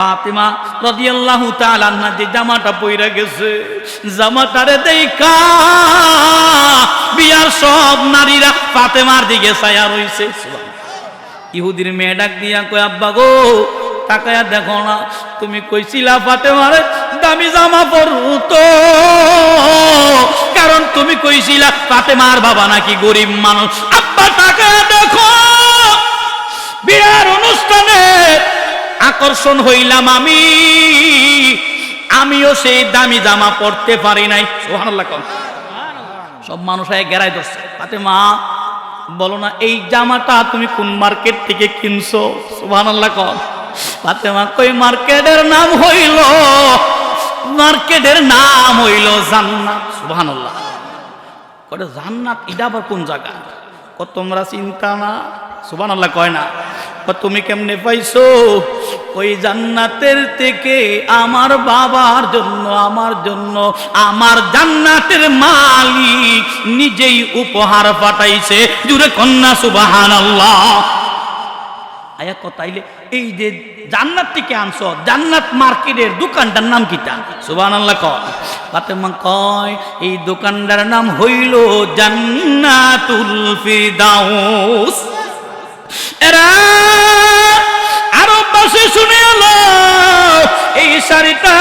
ফাতেমা রাদিয়াল্লাহু তাআলা আনহা যে জামাটা পইরা গেছে, জামাটারে দেইখা বিয়ার সব নারীরা ফাতেমার দিকে ছায়া রইছে। ইহুদির মেয়ে ডাক দিয়া কয়, আব্বা গো তাকায়া দেখো না, তুমি কইছিলা ফাতেমারে দামি জামা পরতো, কারণ তুমি কইছিলা ফাতেমার বাবা নাকি গরিব মানুষ। আব্বা তাকায়া দেখো, বিয়ার অনুষ্ঠানে আকর্ষণ হইলাম আমিও সেই দামি জামা পরতে পারি নাই। সুবহানাল্লাহ। সব মানুষ গেরাই ধরছে, ফাতেমা বলো না এই জামাটা তুমি কোন মার্কেট থেকে কিনছো? সুবহানাল্লাহ। ফাতেমা কই মার্কেটের নাম হইল জান্নাত। সুবহানাল্লাহ। কয় জান্নাত এটা আবার কোন জায়গা? তোমরা চিন্তা না। সুবহানাল্লাহ কয় না। তুমি কেমনে পাইছো? ওই জান্নাতের থেকে আমার বাবার জন্য আমার জান্নাতের মালিক নিজেই উপহার পাঠাইছে। জুরে কন্যা সুবহানাল্লাহ। আয়া কথাইলে এই যে জান্নাত থেকে আনছো, জান্নাত মার্কেটের দোকানটার নাম কিটা? সুবহানাল্লাহ কয়। ফাতেমা কয় এই দোকানটার নাম হইল জান্নাতুল ফিরদাউস। এরা আরো পাশে শুনে এলো এই শাড়িটা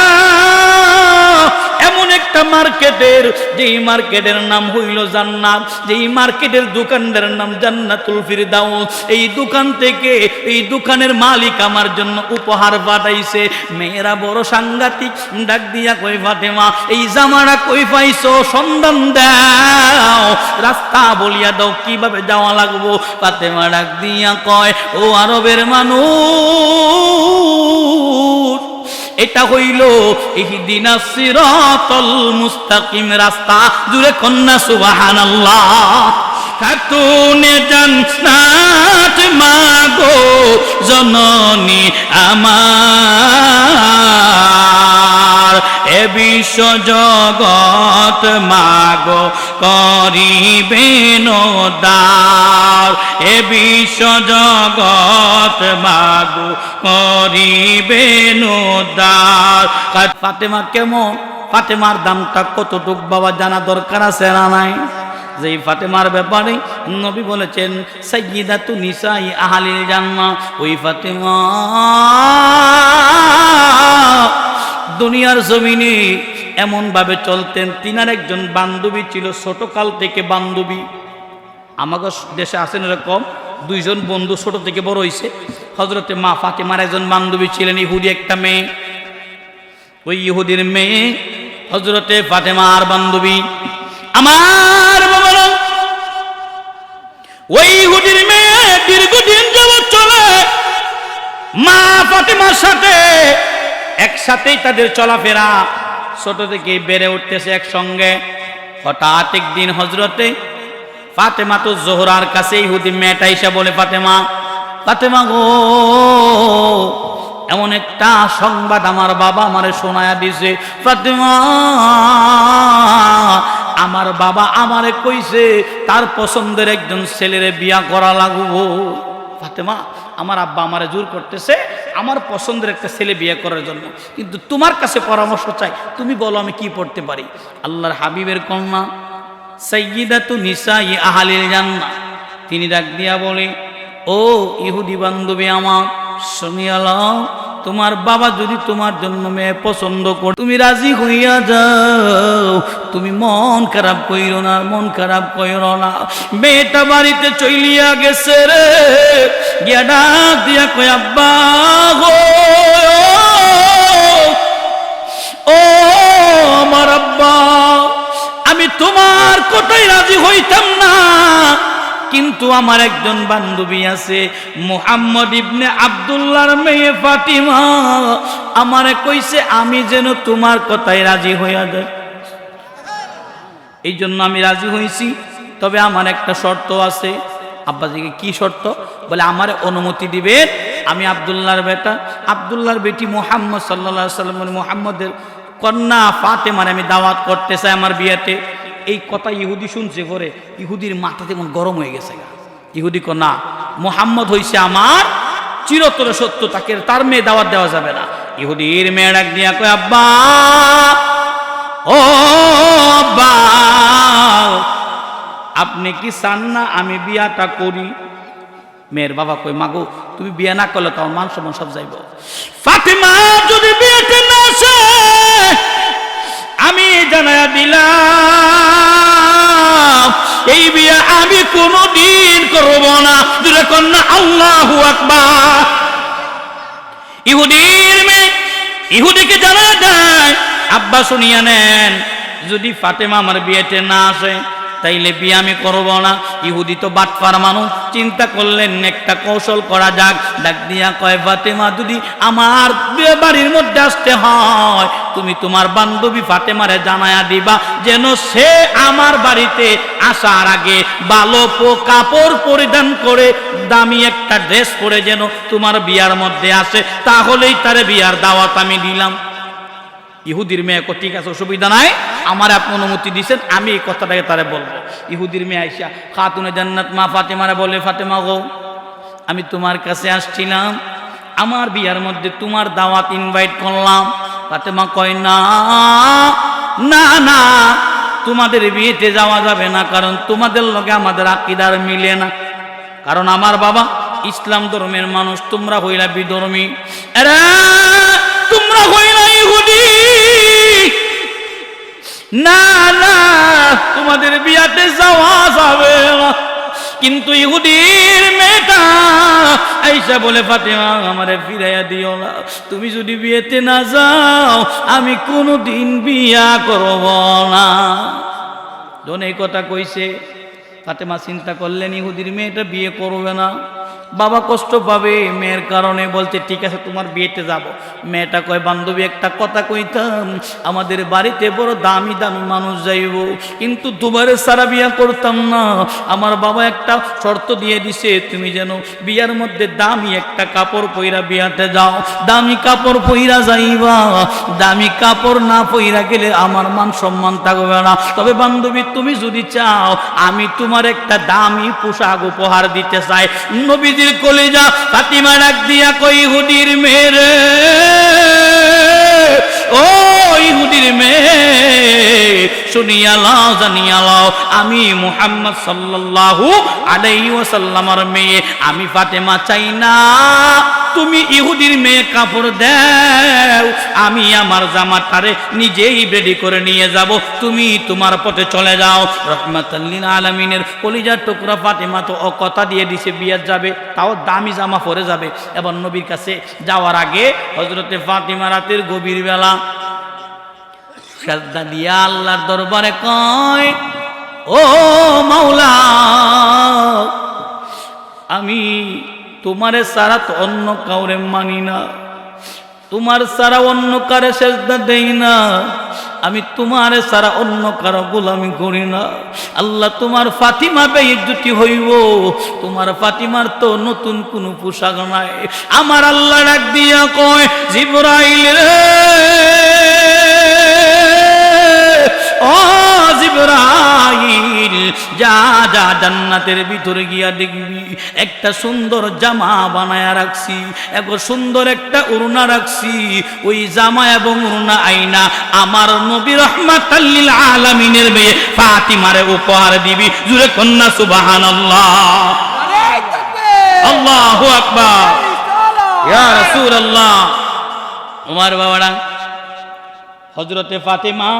এমন একটা মার্কেটের, যেই মার্কেটের নাম হইল জান্নাত, যেই মার্কেটের দোকানদার নাম জান্নাতুল ফিরদাউস। এই দোকান থেকে এই দোকানের মালিক আমার জন্য উপহার পাঠাইছে। মেয়েরা বড় সাংঘাতিক, ডাক দিয়া কই ফাতেমা এই জামাটা কই পাইছো? সন্ধান দাও, রাস্তা বলিয়া দাও কিভাবে যাওয়া লাগবো। ফাতেমা ডাক দিয়া কয়, ও আরবের মানুষ, এটা হইল ইহদিনাস সিরাতাল মুস্তাকিম রাস্তা। জুরে কন্যা সুবহানাল্লাহ। খাতুনে জান্নাত মাগো জননী আমার, এ বিশ্ব জগৎ মাগো করিবেন উদ্ধার, এ বিশ্ব জগৎ মাগো করিবেন উদ্ধার। ফাতেমা কেমন? ফাতেমার দামটা কতটুক বাবা জানা দরকার আছে না নাই? যেই ফাতেমার ব্যাপারে নবী বলেছেন সাইয়্যিদাতু নিসাই আহলিল জান্নাহ। ওই ফাতেমা দুনিয়ার জমিনে এমন ভাবে চলতেন, তিনার একজন বান্ধবী ছিল, ছোটকাল থেকে বান্ধবী। আমাদের দেশে আছেন এরকম দুইজন বন্ধু ছোট থেকে বড় হইছে। হযরতে মা ফাতেমার একজন বান্ধবী ছিলেন ইহুদি একটা মেয়ে। ওই ইহুদির মেয়ে হযরতে ফাতেমার বান্ধবী। আমার বাবা, ওই ইহুদির মেয়ে দীর্ঘদিন যাবত চলে মা ফাতেমার সাথে, একসাথেই তাদের চলাফেরা, ছোট থেকে বেড়ে উঠতেছে একসঙ্গে। হঠাৎ একদিন হযরতে ফাতেমা তো জোহরার কাছে ইহুদি মেয়েটা এসে বলে, ফাতেমা গো, এমন একটা সংবাদ আমার বাবা আমারে শোনায়া দিছে। ফাতেমা, আমার বাবা আমারে কইছে তার পছন্দের একজন ছেলেরে বিয়া করা লাগবো। ফাতেমা, আমার আব্বা আমারে জোর করতেছে আমার পছন্দের একটা ছেলে বিয়ে করার জন্য, কিন্তু তোমার কাছে পরামর্শ চাই, তুমি বলো আমি কি পড়তে পারি। আল্লাহর হাবিবের কন্যা সাইয়্যিদাতু নিসাই আহলিল জান্নাহ, তিনি ডাক দিয়া বলে, ও ইহুদি বান্ধবী আমার, শুনিয়া লও, তোমার বাবা যদি তোমার জন্য মেয়ে পছন্দ করে তুমি রাজি হইয়া যাও, তুমি মন খারাপ কইরো না। মেয়েটা বাড়িতে চলিয়া গেছে রে, গিয়া ডাক দিয়া কই, আব্বা গো, ও আমার আব্বা, আমি তোমার কথাই রাজি হইতাম না, কিন্তু আমার একজন বান্ধবী আছে মুহাম্মদ ইবনে আব্দুল্লাহর মেয়ে ফাতিমা, আমারে কইছে আমি যেন তোমার কথায় রাজি হইয়া যাই। এই জন্য আমি রাজি হইছি, তবে আমার একটা শর্ত আছে। আব্বাজিকে কি শর্ত? বলে আমার অনুমতি দিবেন, আমি আব্দুল্লাহর বেটা, আব্দুল্লাহর বেটি মুহাম্মদ সাল্লাল্লাহু আলাইহি ওয়াসাল্লাম, মুহাম্মদের কন্যা ফাতেমার আমি দাওয়াত করতে চাই আমার বিয়েতে। এই কথা ইহুদি শুনছে, পরে ইহুদির মাথা তেমন গরম হয়ে গেছে। ইহুদি কন্যা মুহাম্মদ হইছে আমার চিরতরে সত্য, তাকে তার মেয়ে দাওয়াত দেওয়া যাবে না। ইহুদির মেয়ে ডাক দিয়া কয় আব্বা, ও আব্বা, আপনি কি চান না আমি বিয়াটা করি? মেয়ের বাবা কই মাগো তুমি বিয়ে না করলে তো আমার মান সম্মান সব যাইব। ফাতেমা যদি বিয়েতে না আসে আমি জানায়া দিলাম এই বিয়ে আমি কোনদিন করব না। দুরে কন্যা আল্লাহু আকবার। ইহুদির মেয়ে ইহুদিকে জানায়া দেয় আব্বা শুনিয়া নেন, যদি ফাতেমা আমার বিয়েতে না আসে তাইলে বিয়ে আমি করব না। ইহুদি তো বাটপার মানুষ, চিন্তা করলেন একটা কৌশল করা যাক। ডাক দিয়া কয় ফাতেমা যদি আমার বাড়ির মধ্যে আসতে হয় তুমি তোমার বান্ধবী ফাতেমারে জানায়া দিবা যেন সে আমার বাড়িতে আসার আগে ভালো কাপড় পরিধান করে দামি একটা ড্রেস পরে যেন তোমার বিয়ার মধ্যে আসে, তাহলেই তারে বিয়ার দাওয়াত আমি দিলাম। ইহুদির মেয়ে কো ঠিক আছে অসুবিধা নাই, আমার আপনি অনুমতি দিয়েছেন, আমি এই কথাটাকে তারে বলবো। ইহুদির মেয়ে আইসা খাতুনে জান্নাত মা ফাতেমারে বলে ফাতেমা গো আমি তোমার কাছে আসছিলাম, আমার বিয়ার মধ্যে তোমার দাওয়াত ইনভাইট করলাম। ফাতেমা কয় না না না তোমাদের বিয়েতে যাওয়া যাবে না, কারণ তোমাদের লগে আমাদের আকীদার মিলে না। কারণ আমার বাবা ইসলাম ধর্মের মানুষ, তোমরা হইলা বিধর্মী, এরা তোমরা হইলা ইহুদি, না না তোমাদের বিয়াতে যাওয়া যাবে না। কিন্তু ইহুদির মেয়েটা আইসা বলে ফাতেমা আমারে ফিরাইয়া দিও না, তুমি যদি বিয়েতে না যাও আমি কোনোদিন বিয়া করব না। যখন এই কথা কইছে ফাতেমা চিন্তা করলেন ইহুদির মেয়েটা বিয়ে করবে না, বাবা কষ্ট পাবে মেয়ের কারণে, বলতে ঠিক আছে তোমার বিয়েতে যাব। মেয়েটা কয় বান্ধবী একটা কথা কইতাম, আমাদের বাড়িতে বড় দামি দামি মানুষ যাইব, কিন্তু দুবারে সারা বিয়া করতাম না। আমার বাবা একটা শর্ত দিয়ে দিছে তুমি যেন বিয়ার মধ্যে দামি একটা কাপড় পইরা বিয়াতে যাও, দামি কাপড় পইরা যাইবা, দামি কাপড় না পইরা গেলে আমার মান সম্মান থাকবে না। তবে বান্ধবী তুমি যদি চাও আমি তোমার একটা দামি পোশাক উপহার দিতে চাই। নবী কলিজা ফাতিমা ডাক দিয়া কই ইহুদির মেয়ে, ও ইহুদির মেয়ে শুনিয়া লাও জানিয়া লাও আমি মুহাম্মদ সাল্লাল্লাহু আলাইহি ওয়াসাল্লামের মেয়ে, আমি ফাতেমা চাই না তুমি ইহুদির মেয়ে কাপড় দাও, আমি আমার জামাটারে নিজেই রেডি করে নিয়ে যাব, তুমি তোমার পথে চলে যাও। রহমাতাল লিল আলামিনের কলিজার টুকরা ফাতেমা তো ও কথা দিয়ে দিছে বিয়ার যাবে, তাও দামি জামা পরে যাবে। এবার নবীর কাছে যাওয়ার আগে হযরতে ফাতিমা রাতের গভীর বেলা সাজদা দিয়া আল্লাহর দরবারে কয় ও মাওলা আমি তোমারে ছাড়া তো অন্য কাউরে মানি না, তোমার ছাড়া অন্য কারে সেজদা দেই না, আমি তোমার ছাড়া অন্য কারো গোলামি করি না। আল্লাহ তোমার ফাতিমা বেইজ্জতি হইব, তোমার ফাতিমার তো নতুন কোনো পোশাক নাই। আমার আল্লাহ ডাক দিয়া কয় জিবরাইল রে, ও জিবরাইল যা যা জান্নাতের ভিতরে গিয়া দেখবি একটা সুন্দর জামা বানায়া রাখছি, এক সুন্দর একটা ওড়না রাখছি, ওই জামা এবং ওড়না আইনা আমার নবী রহমাতাল লিল আলামিনের মেয়ে ফাতিমারে উপহার দিবি। জুরে কন্যা সুবহানাল্লাহ, আল্লাহু আকবার, ইয়া রাসূলুল্লাহ। ওমর বাবারা হযরতে ফাতিমা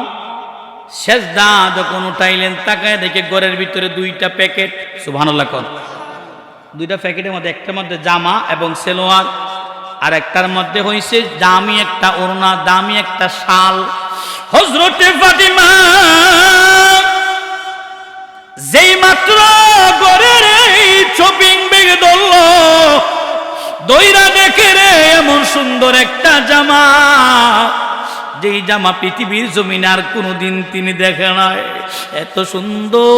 সেজদা যখন উঠাইলেন তাকায় দেখে ঘরের ভিতরে দুইটা প্যাকেট, সুবহানাল্লাহ কোন দুইটা প্যাকেটের মধ্যে একটার মধ্যে জামা এবং সেলোয়ার, আর একটার মধ্যে হইছে দামি একটা ওড়না, দামি একটা শাল। হযরতে ফাতিমা যেই মাত্র ঘরের এই শপিং ব্যাগে ধরল, দইরা দেখে রে এমন সুন্দর একটা জামা, যেই জামা পৃথিবীর জমিনে আর কোনোদিন তিনি দেখে নাই। এত সুন্দর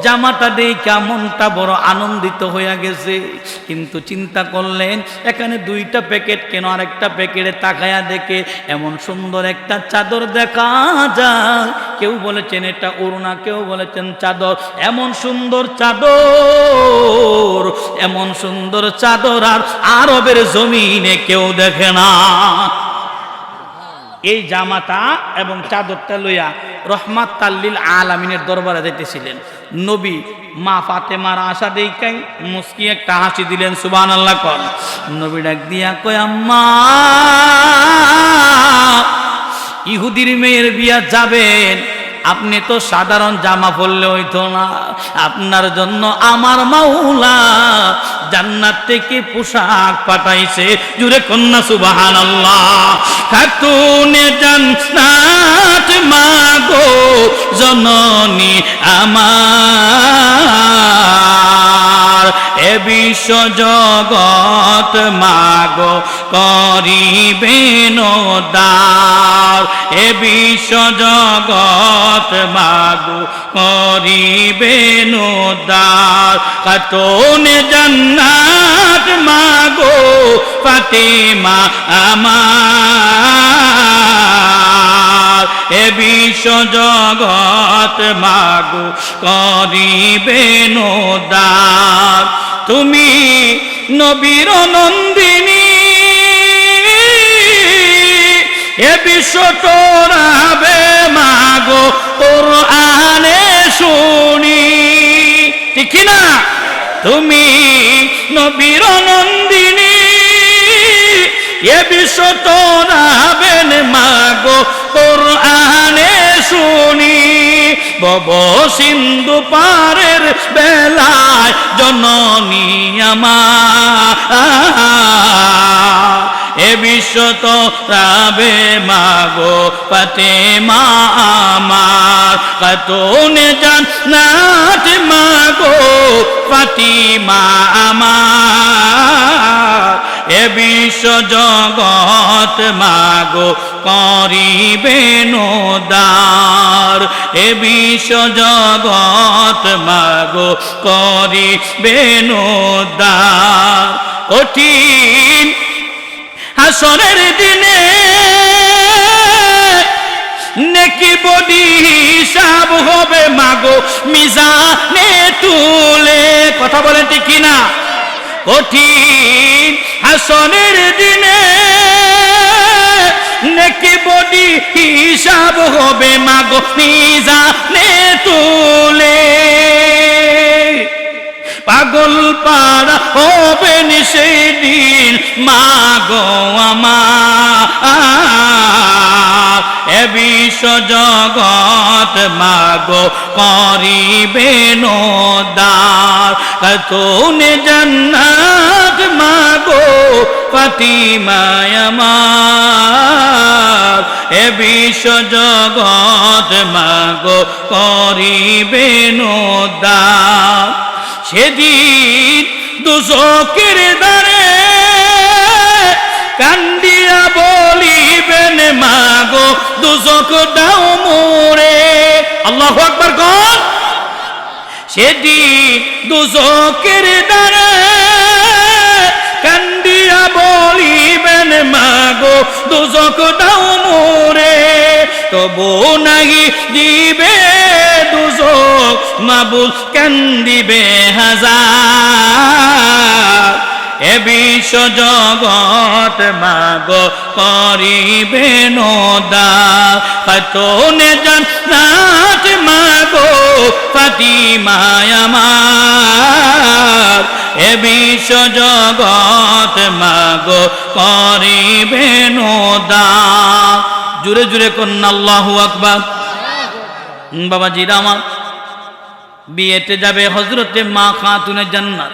জামাটা দেখে মনটা বড় আনন্দিত হয়ে গেছে, কিন্তু চিন্তা করলেন এখানে দুইটা প্যাকেট কেন, আরেকটা প্যাকেটে তাকায়া দেখে এমন সুন্দর একটা চাদর দেখা যায়। কেউ বলেছেন এটা ওড়না, কেউ বলেছেন চাদর। এমন সুন্দর চাদর, এমন সুন্দর চাদর আর আরবের জমিনে কেউ দেখে না। এই জামাটা এবং চাদরটা লইয়া রহমাত তাল্লিল আলামিনের দরবারে যাইতেছিলেন নবী। মা ফাতেমার আশা দেখাই মুস্কি একটা হাসি দিলেন, সুবহানাল্লাহ কর। নবী ডাক দিয়া কয়, আম্মা ইহুদির মেয়ের বিয়া যাবেন, আপনি তো সাধারণ জামা পরলে হইতো না, আপনার জন্য আমার মাওলা জান্নাত থেকে পোশাক পাঠাইছে। জুরে কন্যা সুবহানাল্লাহ। খাতুনে জান্নাত মাগো জননী আমার, এ বিশ্ব জগৎ মাগো করিবেন উদ্ধার, এ বিশ্ব জগৎ মাগো করিবেন উদ্ধার। খাতুনে জান্নাত মাগো ফাতেমা আমার, এ বিশ্ব জগৎ মাগো করিবেন উদ্ধার। তুমি নবীর নন্দিনী, এ বিশ্ব তোরাবে মাগো কোরআনে শুনি, ঠিক না? তুমি নবীর নন্দিনী, এ বিশ্ব তোরাবেন মাগো কোরআনে শুনি। ভব সিন্ধু পারের বেলায় জননী আমার, এ বিশ্ব তোরাবে মাগো ফাতেমা আমার। খাতুনে জান্নাত মাগো ফাতিমা আমার, এ বিশ্ব জগৎ মাগো করিবেন উদ্ধার, এ বিশ্ব জগৎ মাগো করিবেন উদ্ধার। কঠিন হাসরের দিনে নেকি বডি হিসাব হবে মাগো মিজানে তুলে, কথা বলেন ঠিক কিনা? কঠিন হাসরের দিনে নেকি বডি হিসাব হবে মাগো মিজানে তুলে। পাগল পাড়া হবেন সেদিন মাগো আমার, এ বিশ্ব জগৎ মাগো করিবেন উদ্ধার। খাতুনে জান্নাত মাগো ফাতিমা আমার, এ বিশ্ব জগৎ মাগো করিবেন উদ্ধার। সেদিন দুজকের দ্বারে কান্দিয়া বলিবেন মাগো দুজক দাও মোরে, আল্লাহু আকবার কর। সেদিন দুজকের দ্বারে কান্দিয়া বলিবেন মাগো দুজক দাও মোরে, তবু নাহি দিবে দুজক মাবুল কান্দিবে হাজার, এ বিশ্ব জগৎ মাগো করিবেন উদ্ধার। খাতুনে জান্নাত মাগো ফাতিমা আমার, এ বিশ্ব জগৎ মাগো করিবেন উদ্ধার। জুড়ে জুড়ে কন্যা আল্লাহু আকবার। বাবাজিরা আমার, বিয়েতে যাবে হযরতে মা খাতুনে জান্নাত,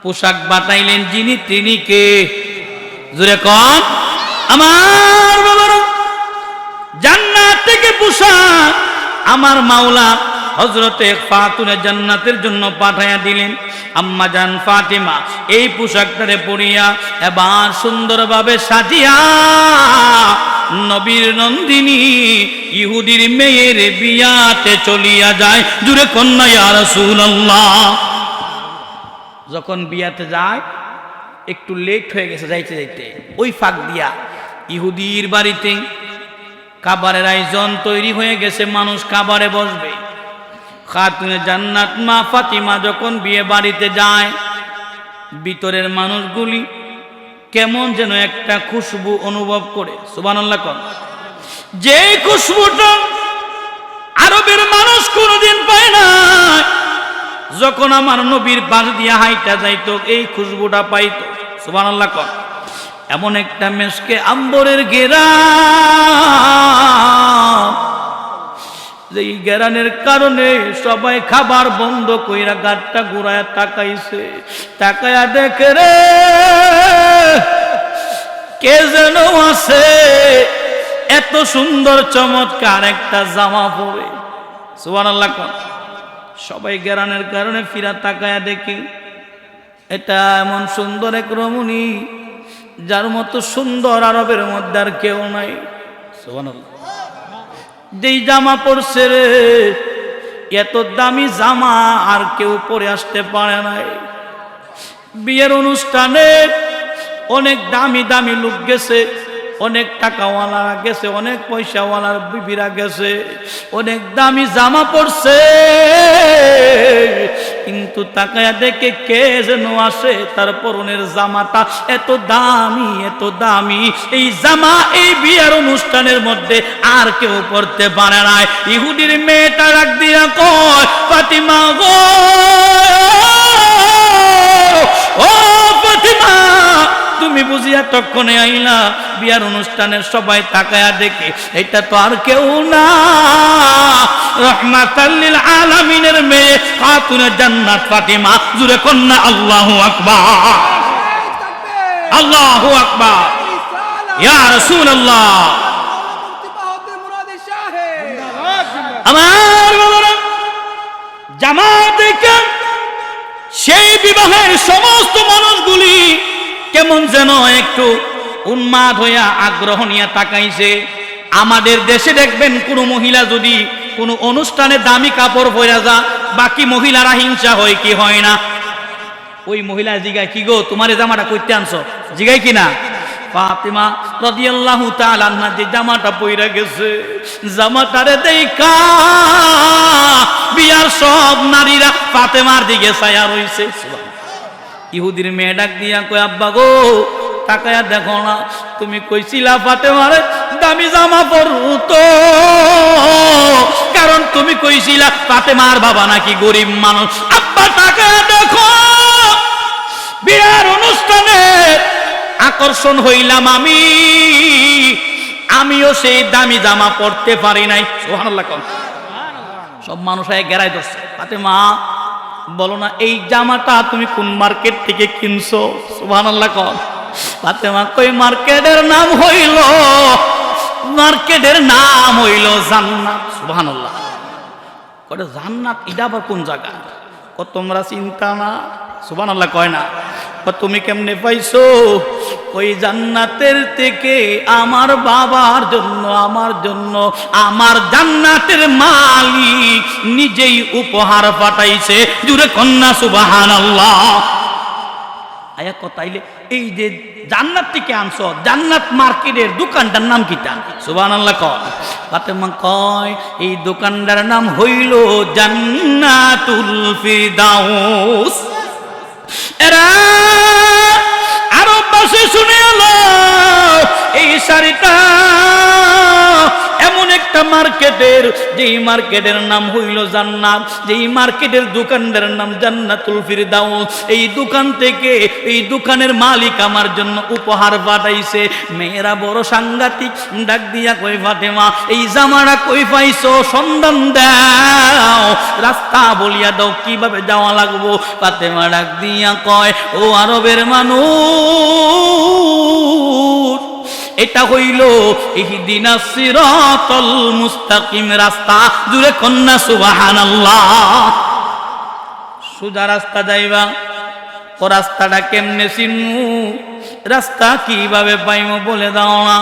পোশাক বাটাইলেন যিনি তিনি কে? জুড়ে কন আমার বাবারা। জান্নাত থেকে পোশাক আমার মাওলা হযরতে খাতুনে জান্নাতের জন্য পাঠাইয়া দিলেন। আম্মা জান ফাতিমা এই পোশাকটারে পরিয়া এবার সুন্দরভাবে সাজিয়া নবীর নন্দিনী ইহুদির মেয়ের বিয়াতে চলিয়া যায়। জুরে কন্যা ইয়া রাসূলুল্লাহ। যখন বিয়াতে যায় একটু লেট হয়ে গেছে যাইতে যাইতে, ওই ফাঁক দিয়া ইহুদির বাড়িতে খাবারের আয়োজন তৈরি হয়ে গেছে, মানুষ খাবারে বসবে। খাতুনে জান্নাত মা ফাতিমা যখন বিয়ে বাড়িতে যায়, ভিতরের মানুষগুলি কেমন যেন একটা খুশবু অনুভব করে। সুবহানাল্লাহ কোন, যে খুশবুটা আরবের মানুষ কোনোদিন পায় না। যখন আমার নবীর পাশ দিয়া হাইটা যাইতো এই খুশবুটা পাইতো। সুবহানাল্লাহ কোন, এমন একটা মেশকে আম্বরের ঘেরান, যেই ঘেরানের কারণে সবাই খাবার বন্ধ কইরা গাড়টা ঘুরায় তাকাইছে। তাকায়া দেখে রে কে যেন আছে, এত সুন্দর চমৎকার একটা জামা পরে। সুবহানাল্লাহ কোন, সবাই ঘেরানের কারণে ফিরা তাকায়া দেখে এটা এমন সুন্দর এক রমণী, যার মতো সুন্দর আরবের মধ্যে আর কেউ নাই। সুবহানাল্লাহ, যেই জামা পরছে রে, এত দামি জামা আর কেউ পরে আসতে পারে নাই। বিয়ের অনুষ্ঠানে অনেক দামি দামি লোক গেছে, অনেক টাকাওয়ালারা গেছে, অনেক পয়সাওয়ালার বিবিরা গেছে, অনেক দামি জামা পরছে, কিন্তু তাকায়া দেখে কে যেন আসে, তার পরনের জামাটা এত দামি, এত দামি। এই জামা এই বিয়ের অনুষ্ঠানের মধ্যে আর কেউ পরতে পারে না। ইহুদির মেয়েটা ডাক দিয়া কয়, ফাতিমা গো, ও ফাতিমা, তুমি বুঝিয়া তক্ষণে আইলা? বিয়ার অনুষ্ঠানের সবাই তাকায়া দেখে এটা তো আর কেউ না, রাহমাতাল লিল আলামিনের মেয়ে খাতুনে জান্নাত ফাতিমা। জুরে কন্যা আল্লাহু আকবার, আল্লাহু আকবার, ইয়া রাসূলুল্লাহ। আমার বাবারা, জামাত দেখে সেই বিবাহের সমস্ত মানুষগুলি কেমন যেন একটু উন্মাদ হইয়া আগ্রহ নিয়ে তাকাইছে। আমাদের দেশে দেখবেন কোন মহিলা যদি কোন অনুষ্ঠানে দামি কাপড় পরে যা, বাকি মহিলারা হিংসা হয় কি হয় না? ওই মহিলা জিগায়, কি গো তোমার এই জামাটা কইতে আনছো? জিগায় কিনা? ফাতিমা রাদিয়াল্লাহু তাআলা আনহা যে জামাটা পইরা গেছে, জামাটারে দেইখা বিয়ার সব নারীরা ফাতেমার দিকে ছায়া রইছে। ইহুদির মেয়ে ডাক দিয়া কয়, আব্বা গো, তাকায়া দেখো না, তুমি কইছিলা ফাতেমারে দামি জামা পরতো, কারণ তুমি কইছিলা ফাতেমার বাবা নাকি গরিব মানুষ। আব্বা তাকায়া দেখো, বিয়ার অনুষ্ঠানে আকর্ষণ হইলাম আমিও সেই দামি জামা পরতে পারি নাই। সুবহানাল্লাহ। সব মানুষ গেরাই ধরছে, ফাতেমা বলো না এই জামাটা তুমি কোন মার্কেট থেকে কিনছো? সুবহানাল্লাহ। ফাতেমা কই, মার্কেটের নাম হইল জান্নাত। সুবহানাল্লাহ। কয় জান্নাত এটা আবার কোন জায়গা? তোমরা চিন্তা না। সুবহানাল্লাহ কয় না। তুমি কেমনে পাইছো? ওই জান্নাতের থেকে আমার বাবার জন্য, আমার জান্নাতের মালিক নিজেই উপহার পাঠাইছে। জুরে কন্যা সুবহানাল্লাহ। আয়া কথাইলে এই যে জান্নাত থেকে আনছো, জান্নাত মার্কেটের দোকানটার নাম কিটা? সুবহানাল্লাহ কয়। ফাতেমা কয়, এই দোকানটার নাম হইল জান্নাতুল ফিরদাউস। এরা আরব ভাষায় শুনে এলো এই শাড়িটা এমন একটা মার্কেটের, যেই মার্কেটের নাম হইল জান্নাত, যেই মার্কেটের দোকানদার নাম জান্নাতুল ফিরদাউস। এই দোকান থেকে, এই দোকানের মালিক আমার জন্য উপহার পাঠাইছে। মেয়েরা বড় সাংঘাতিক, ডাক দিয়া কই, ফাতেমা এই জামাটা কই পাইছো? সন্ধান দাও, রাস্তা বলিয়া দাও, কিভাবে যাওয়া লাগবো। ফাতেমা ডাক দিয়া কয়, ও আরবের মানুষ, এটা হইল ইহদিনাস সিরাতাল মুস্তাকিম রাস্তা। জুরে কন্যা সুবহানাল্লাহ। সোজা রাস্তা যাইবা, ও রাস্তাটা কেমনে চিনু? রাস্তা কিভাবে পাইমো বলে দাও না।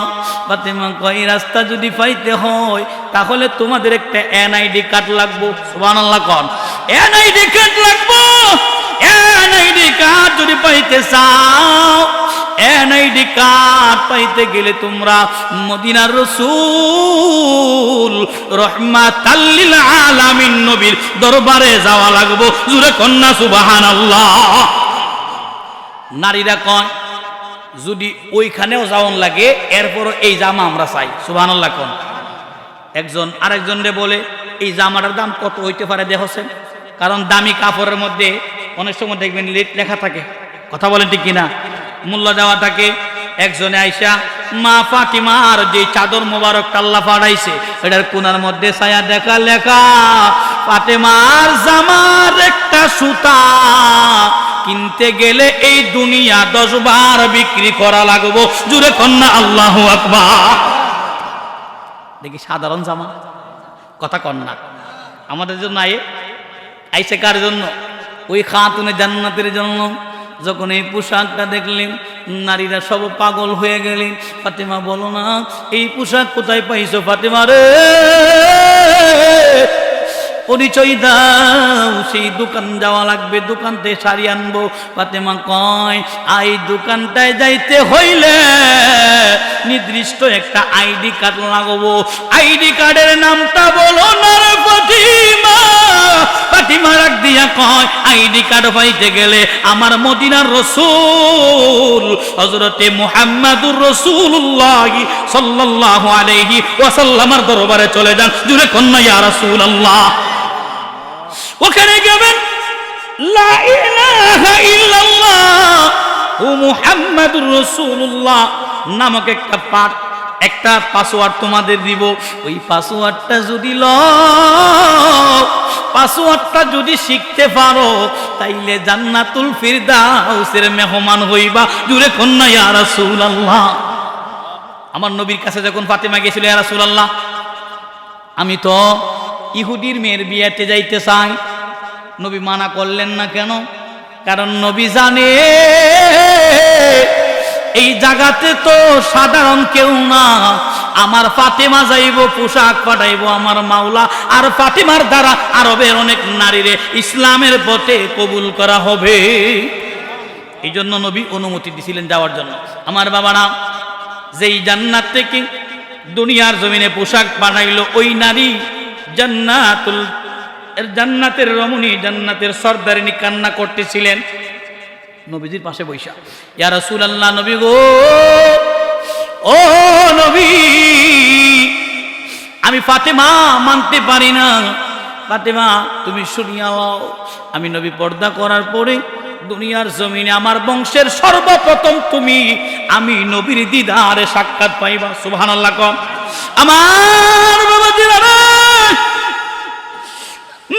ফাতেমা কয় রাস্তা যদি পাইতে হয় তাহলে তোমাদের একটা এনআইডি কার্ড লাগবো। সুবহানাল্লাহ কোন এনআইডি কার্ড লাগবো। এনআইডি কার্ড যদি পাইতে চাও, এনআইডি কার্ড পাইতে গেলে তোমরা মদিনার রাসূল রাহমাতাল লিল আলামিন নবীর দরবারে যাওয়া লাগবো। জোরে কন্যা সুবহানাল্লাহ। নারীরা কয় যদি ওইখানেও যাওয়ান লাগে এরপরও এই জামা আমরা চাই। সুবহানাল্লাহ কোন একজন আরেকজনরে বলে এই জামাটার দাম কত হইতে পারে দেখছেন, কারণ দামি কাপড়ের মধ্যে অনেক সময় দেখবেন লেখা থাকে, কথা বলেন ঠিক কিনা, মূল্য দেওয়া থাকে। একজনে আইসা মা ফাতিমার যে চাদর মোবারক আল্লাহ পাঠাইছে এটার কোনার মধ্যে ছায়া দেখা লেখা ফাতেমার জামার একটা সুতা কিনতে গেলে এই দুনিয়া 10 বার বিক্রি করা লাগবো। জুড়ে কন্যা আল্লাহু আকবার। দেখি সাধারণ জামা, কথা কন্যা আমাদের জন্য আইসে কার জন্য? ওই খাতুনে জান্নাতের জন্য। যখন এই পোশাকটা দেখলেন নারীরা সব পাগল হয়ে গেলেন। ফাতেমা বলো না এই পোশাক কোথায় পাইছো? ফাতেমা রে পরিচয় দাও, সেই দোকান যাওয়া লাগবে, দোকানতে শাড়ি আনবো। ফাতেমা কয় এই দোকানটায় যাইতে হইলে নির্দিষ্ট একটা আইডি কার্ড লাগবো। আইডি কার্ডের নামটা বলো না রে ফাতিমা। ফাতিমা রাখ দিয়া কয় আইডি কার্ড পাইতে গেলে আমার মদিনার রাসূল হযরতে মুহাম্মাদুর রাসূলুল্লাহ সাল্লাল্লাহু আলাইহি ওয়াসাল্লামের দরবারে চলে যান। জুরে কন্যা ইয়া রাসূলুল্লাহ। ওখানে গেবেন লা ইলাহা ইল্লাল্লাহ ও মুহাম্মাদুর রাসূলুল্লাহ নামক একটা পাসওয়ার্ড তোমাদের দিব। ওই পাসওয়ার্ডটা যদি পাসওয়ার্ডটা যদি শিখতে পারো তাইলে জান্নাতুল ফিরদাউসের মেহমান হইবা। জুরে কন্যা ইয়া রাসূলুল্লাহ। আমার নবীর কাছে যখন ফাতেমা গেছিল, ইয়া রাসূলুল্লাহ আমি তো ইহুদির মেয়ের বিয়েতে যাইতে চাই। নবী মানা করলেন না কেন? কারণ নবী জানে এই জায়গাতে তো সাধারণ কেউ না, আমার ফাতেমা যাইব, পোশাক পাঠাইব আমার মাওলা, আর ফাতেমার দ্বারা আরবের অনেক নারীরে ইসলামের পথে কবুল করা হবে। এই জন্য নবী অনুমতি দিছিলেন যাওয়ার জন্য। আমার বাবারা যেই জান্নাত থেকে দুনিয়ার জমিনে পোশাক পাঠাইলো ওই নারী জান্নাতের রমণী, জান্নাতের সর্দারিনী কান্না করতেছিলেন নবীজির পাশে বৈশা। ইয়া রাসূলুল্লাহ নবী গো, ও নবী আমি ফাতেমা মানতে পারি না। ফাতেমা তুমি শুনিয়া লও, আমি নবী পর্দা করার পরে দুনিয়ার জমিনে আমার বংশের সর্বপ্রথম তুমি আমি নবীর দিদারে সাক্ষাৎ পাইবা। সুবহানাল্লাহ কম। আমার বাবা দিদারে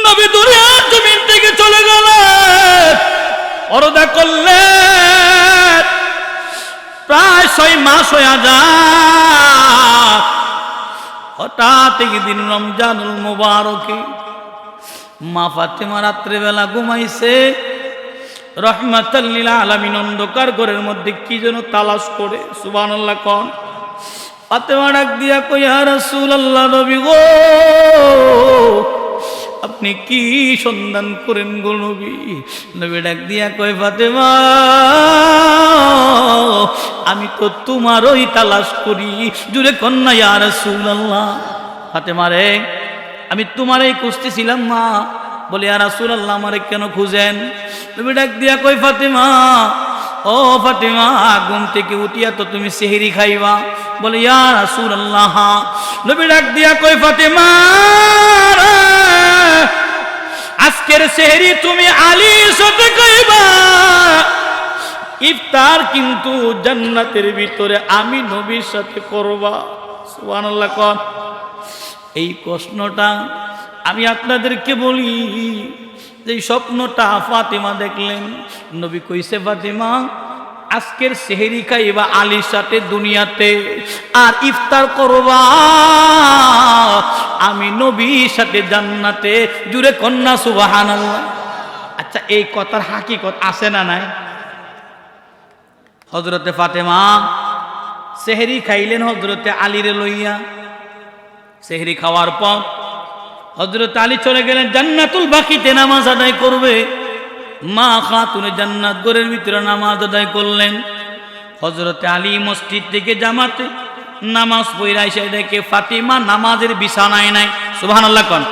নবী দুনিয়ার জমিন থেকে চলে গেলেন, পর্দা করলেন, প্রায় 6 মাস হয়ে যায়। হঠাৎ একদিন রমজানুল মুবারকে মা ফাতেমা রাত্রেবেলা ঘুমাইছে, রহমাতাল লিল আলামিন অন্ধকার ঘরের মধ্যে কি যেন তালাশ করে। সুবহানাল্লাহ কোন। ফাতেমা ডাক দিয়া কই ইয়া রাসূলুল্লাহ নবী গো আপনি কি সন্ধান করেন গো নবী? নবী ডাক দিয়া কয় ফাতেমা আমি তো তোমারই তালাশ করি। জুরে কন্যা ইয়া রাসূলুল্লাহ। ফাতেমা রে আমি তোমারই খুঁজতেছিলাম মা। বলে ইয়া রাসূলুল্লাহ আমারে কেন খুঁজেন? নবী ডাক দিয়া কই ফাতেমা ও ফাতেমা ঘুম থেকে উঠিয়া তো তুমি সেহরি খাইবা। বলে ইয়া রাসূলুল্লাহ। নবী ডাক দিয়া কই ফাতেমা আজকের সেহরি তুমি আলীর সাথে খাইবা, ইফতার কিন্তু জান্নাতের ভিতরে আমি নবীর সাথে করবা। সুবহানাল্লাহ কোন। এই প্রশ্নটা আমি আপনাদেরকে বলি, যে স্বপ্নটা ফাতেমা দেখলেন, নবী কইছে ফাতেমা আজকের সেহরি খাইবা আলীর সাথে দুনিয়াতে, আর ইফতার করবা আমি নবীর সাথে জান্নাতে। জুরে কন্যা সুবহানাল্লাহ। আচ্ছা এই কথার হাকিকত আছে না নাই? হযরতে ফাতেমা সেহরি খাইলেন হযরতে আলীরে লইয়া। সেহরি খাওয়ার পর হযরত আলী চলে গেলেন জান্নাতুল বাকিতে নামাজ আদায় করবে। মা খাতুনে জান্নাত ঘরের ভিতরে নামাজ আদায় করলেন। হযরতে আলী মসজিদ থেকে জামাতে নামাজ পড়ে এসে দেখে ফাতিমা নামাজের বিছানায় নাই। সুবহানাল্লাহ কোন